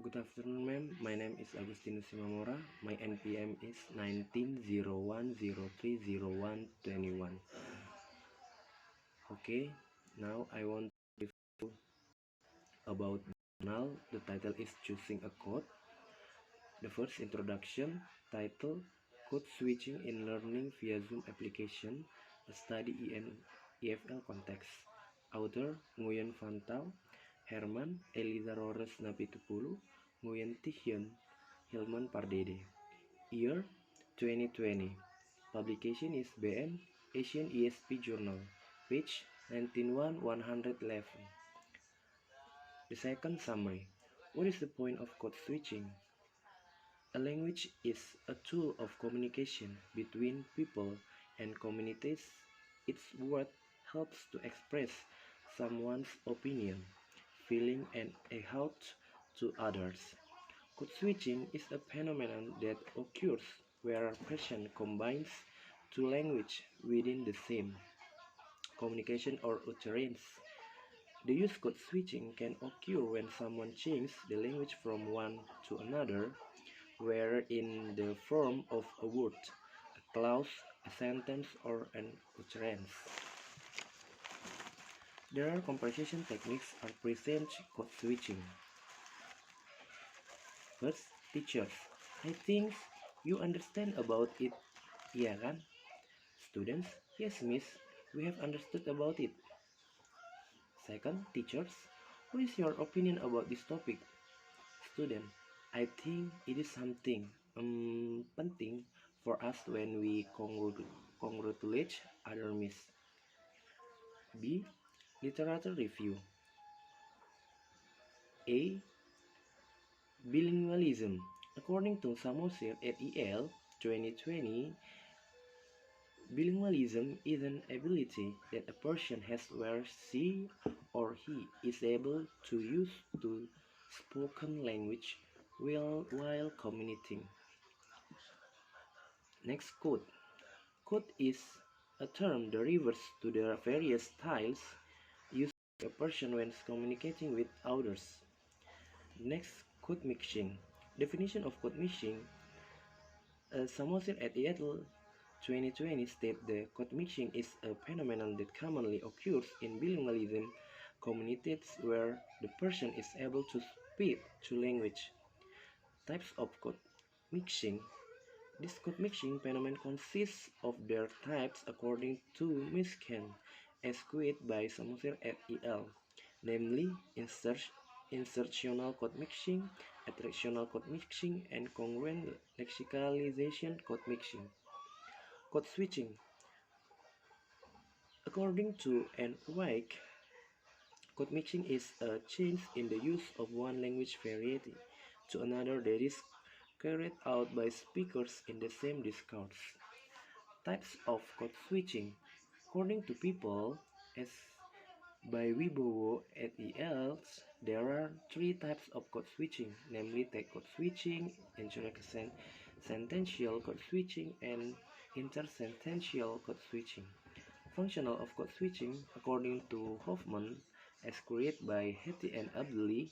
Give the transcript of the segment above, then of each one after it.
Good afternoon, ma'am. My name is Agustinus Simamora. My NPM is 1901030121. Okay, now I want to review about journal. The title is Choosing a Code. The first introduction, title, Code Switching in Learning via Zoom Application, a study in EFL context. Author, Nguyen Van Tau, Herman, Eliza Rores Napitupulu, Nguyen Tihyun, Hilman Pardede. Year 2020. Publication is BN Asian ESP Journal, page 19111. The second summary. What is the point of code switching? A language is a tool of communication between people and communities. Its word helps to express someone's opinion, feeling, and a thought to others. Code switching is a phenomenon that occurs where a person combines two languages within the same communication or utterance. The use code switching can occur when someone changes the language from one to another, whether in the form of a word, a clause, a sentence, or an utterance. There are comprehension techniques are present code switching. First, teachers. I think you understand about it, iya kan? Students. Yes, miss. We have understood about it. Second, teachers. What is your opinion about this topic? Student. I think it is something penting for us when we congratulate other miss. B. Literature review. A. Bilingualism. According to Samosir et al. 2020, bilingualism is an ability that a person has where she or he is able to use the spoken language while communicating. Next, code. Code is a term that refers to the various styles used by a person when communicating with others. Next, code mixing. Definition of code mixing. Samosir et al. 2020 state the code mixing is a phenomenon that commonly occurs in bilingualism communities where the person is able to speak two languages. Types of code mixing. This code mixing phenomenon consists of their types according to Miskin, as quoted by Samosir et al., namely insertional code mixing, attractional code mixing, and congruent lexicalization code mixing. Code switching. According to N. Wyke, code mixing is a change in the use of one language variety to another that is carried out by speakers in the same discourse. Types of code switching. According to people, as by Wibowo et al., there are three types of code switching, namely text code switching, intersentential code switching, and intersentential code switching. Functional of code switching, according to Hoffman, as created by Hetty and Abdulli,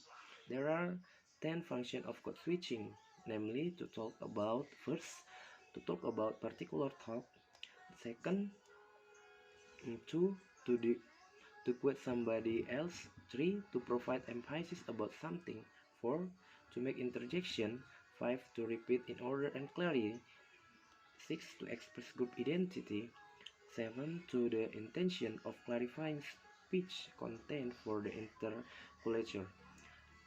there are 10 functions of code switching, namely to talk about particular talk, second, two, to quote somebody else, 3. To provide emphasis about something, 4. To make interjection, 5. To repeat in order and clarity, 6. To express group identity, 7. To the intention of clarifying speech content for the interlocutor,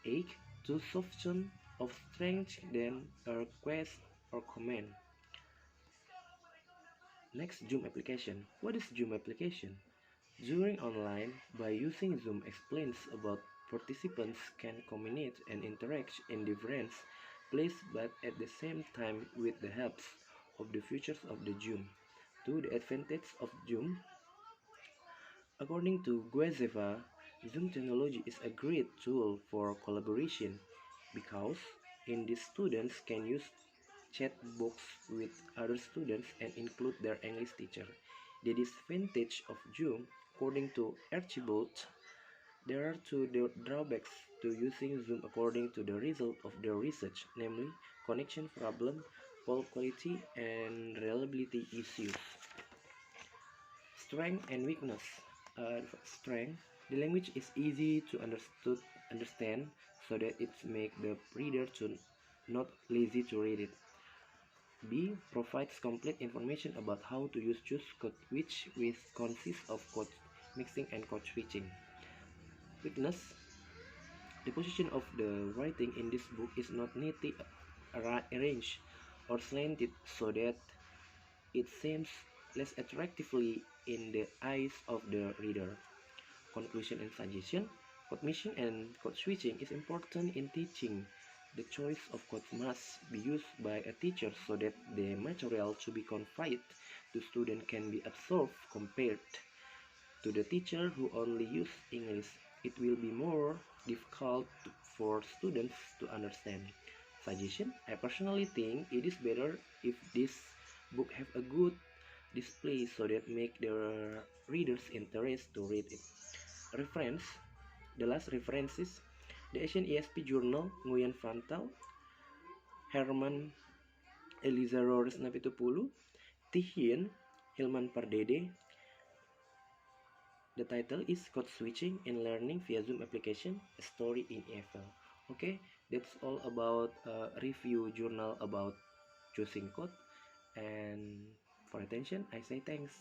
8. To soften of strength than a request or command. Next, Zoom application. What is Zoom application? During online, by using Zoom explains about participants can communicate and interact in different places but at the same time with the help of the features of the Zoom. To the advantage of Zoom, according to Guezeva, Zoom technology is a great tool for collaboration because in this students can use chat box with other students and include their English teacher. The disadvantage of Zoom, according to Archibald, there are two drawbacks to using Zoom according to the result of their research, namely connection problem, poll quality, and reliability issues. Strength and weakness. Strength. The language is easy to understand, so that it makes the reader to not lazy to read it. B. Provides complete information about how to use choose code which consists of code mixing and code switching. Weakness. The position of the writing in this book is not neatly arranged or slanted so that it seems less attractively in the eyes of the reader. Conclusion and suggestion. Code mixing and code switching is important in teaching. The choice of code must be used by a teacher so that the material to be conveyed to students can be absorbed compared to the teacher who only use English. It will be more difficult for students to understand. Suggestion. I personally think it is better if this book have a good display so that make the readers interest to read it. Reference. The last references: the Asian ESP Journal, Nguyen Frontal, Herman Elizaro Resnapitupulu, Tihin, Hilman Pardede. The title is Code Switching and Learning via Zoom Application, a story in EFL. Okay, that's all about review journal about choosing code. And for attention, I say thanks.